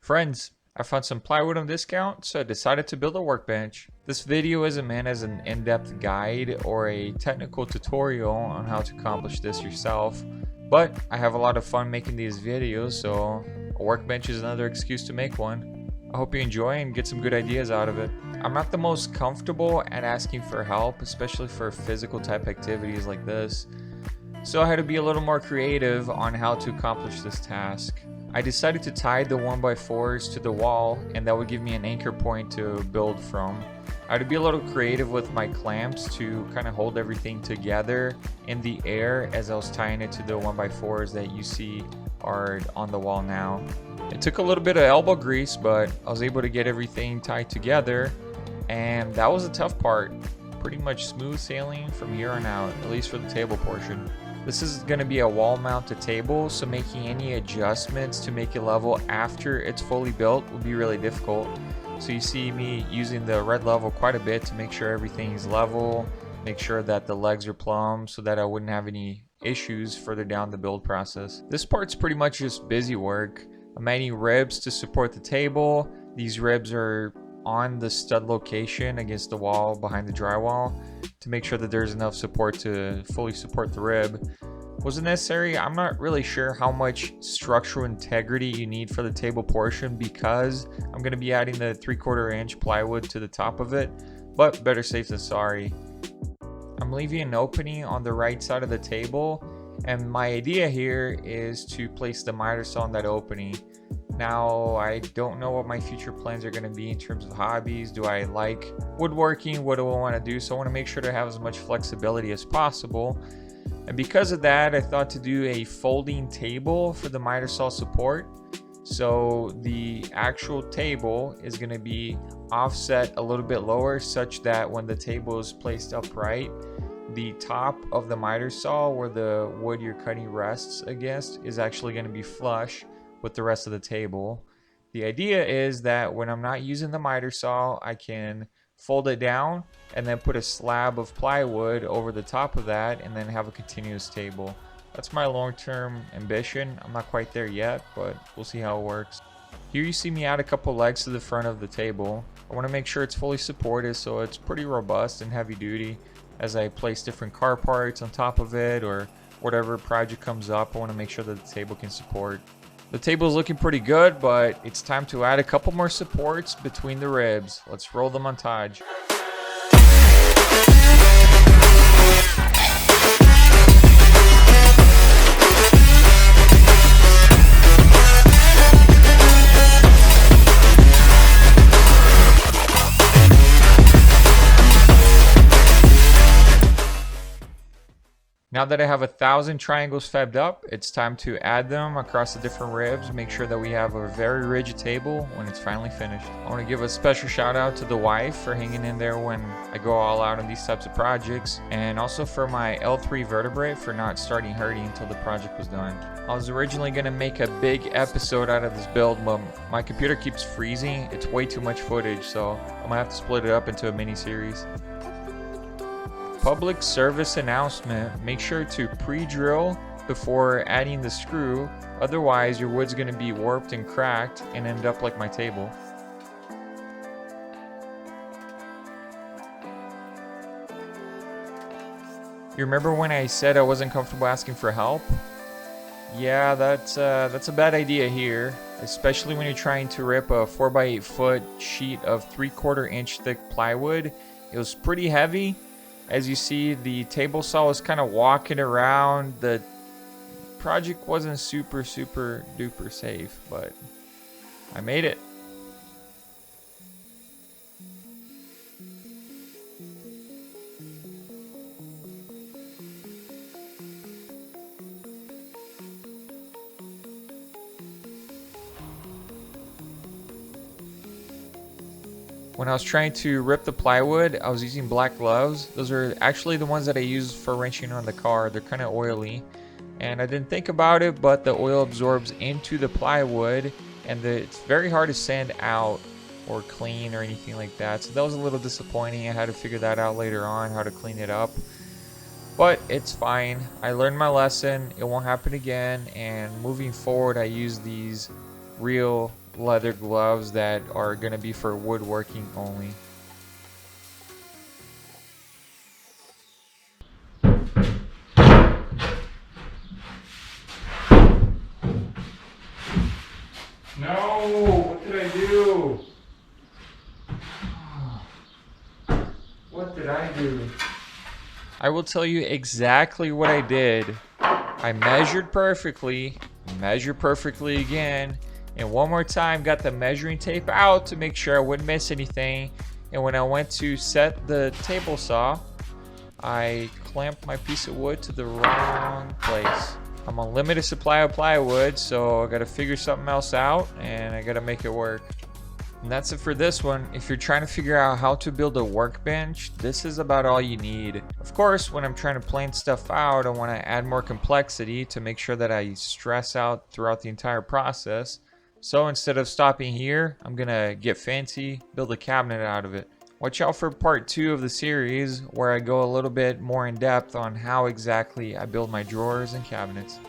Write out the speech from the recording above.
Friends, I found some plywood on discount, so I decided to build a workbench. This video isn't meant as an in-depth guide or a technical tutorial on how to accomplish this yourself, but I have a lot of fun making these videos, so a workbench is another excuse to make one. I hope you enjoy and get some good ideas out of it. I'm not the most comfortable at asking for help, especially for physical type activities like this, so I had to be a little more creative on how to accomplish this task. I decided to tie the 1x4s to the wall, and that would give me an anchor point to build from. I had to be a little creative with my clamps to kind of hold everything together in the air as I was tying it to the 1x4s that you see are on the wall now. It took a little bit of elbow grease, but I was able to get everything tied together, and that was the tough part. Pretty much smooth sailing from here on out, at least for the table portion. This is going to be a wall mounted table, so making any adjustments to make it level after it's fully built will be really difficult. So you see me using the red level quite a bit to make sure everything's level, make sure that the legs are plumb so that I wouldn't have any issues further down the build process. This part's pretty much just busy work. I'm adding ribs to support the table. These ribs are on the stud location against the wall behind the drywall to make sure that there's enough support to fully support the rib. Was it necessary? I'm not really sure how much structural integrity you need for the table portion because I'm going to be adding the 3/4 inch plywood to the top of it, but better safe than sorry. I'm leaving an opening on the right side of the table, and my idea here is to place the miter saw in that opening. Now, I don't know what my future plans are going to be in terms of hobbies. Do I like woodworking? What do I want to do? So I want to make sure to have as much flexibility as possible. And because of that, I thought to do a folding table for the miter saw support. So the actual table is going to be offset a little bit lower such that when the table is placed upright, the top of the miter saw where the wood you're cutting rests against is actually going to be flush with the rest of the table. The idea is that when I'm not using the miter saw, I can fold it down and then put a slab of plywood over the top of that and then have a continuous table. That's my long-term ambition. I'm not quite there yet, but we'll see how it works. Here you see me add a couple legs to the front of the table. I want to make sure it's fully supported so it's pretty robust and heavy duty. As I place different car parts on top of it or whatever project comes up, I want to make sure that the table can support. The table is looking pretty good, but it's time to add a couple more supports between the ribs. Let's roll the montage. Now that I have 1,000 triangles fabbed up, it's time to add them across the different ribs, make sure that we have a very rigid table when it's finally finished. I want to give a special shout out to the wife for hanging in there when I go all out on these types of projects, and also for my L3 vertebrae for not starting hurting until the project was done. I was originally going to make a big episode out of this build, but my computer keeps freezing. It's way too much footage, so I'm going to have to split it up into a mini-series. Public service announcement: make sure to pre-drill before adding the screw, otherwise your wood's going to be warped and cracked and end up like my table. You remember when I said I wasn't comfortable asking for help? Yeah, that's a bad idea here, especially when you're trying to rip a 4x8 foot sheet of 3/4 inch thick plywood. It was pretty heavy. As you see, the table saw was kind of walking around. The project wasn't super duper safe, but I made it. When I was trying to rip the plywood, I was using black gloves. Those are actually the ones that I use for wrenching on the car. They're kind of oily, and I didn't think about it, but the oil absorbs into the plywood, and it's very hard to sand out or clean or anything like that. So that was a little disappointing. I had to figure that out later on, how to clean it up. But it's fine. I learned my lesson. It won't happen again. And moving forward, I use these real leather gloves that are going to be for woodworking only. No! What did I do? What did I do? I will tell you exactly what I did. I measured perfectly again, and one more time got the measuring tape out to make sure I wouldn't miss anything. And when I went to set the table saw, I clamped my piece of wood to the wrong place. I'm on limited supply of plywood, so I gotta figure something else out and I gotta make it work. And that's it for this one. If you're trying to figure out how to build a workbench, this is about all you need. Of course, when I'm trying to plan stuff out, I want to add more complexity to make sure that I stress out throughout the entire process. So instead of stopping here, I'm gonna get fancy, build a cabinet out of it. Watch out for part 2 of the series where I go a little bit more in depth on how exactly I build my drawers and cabinets.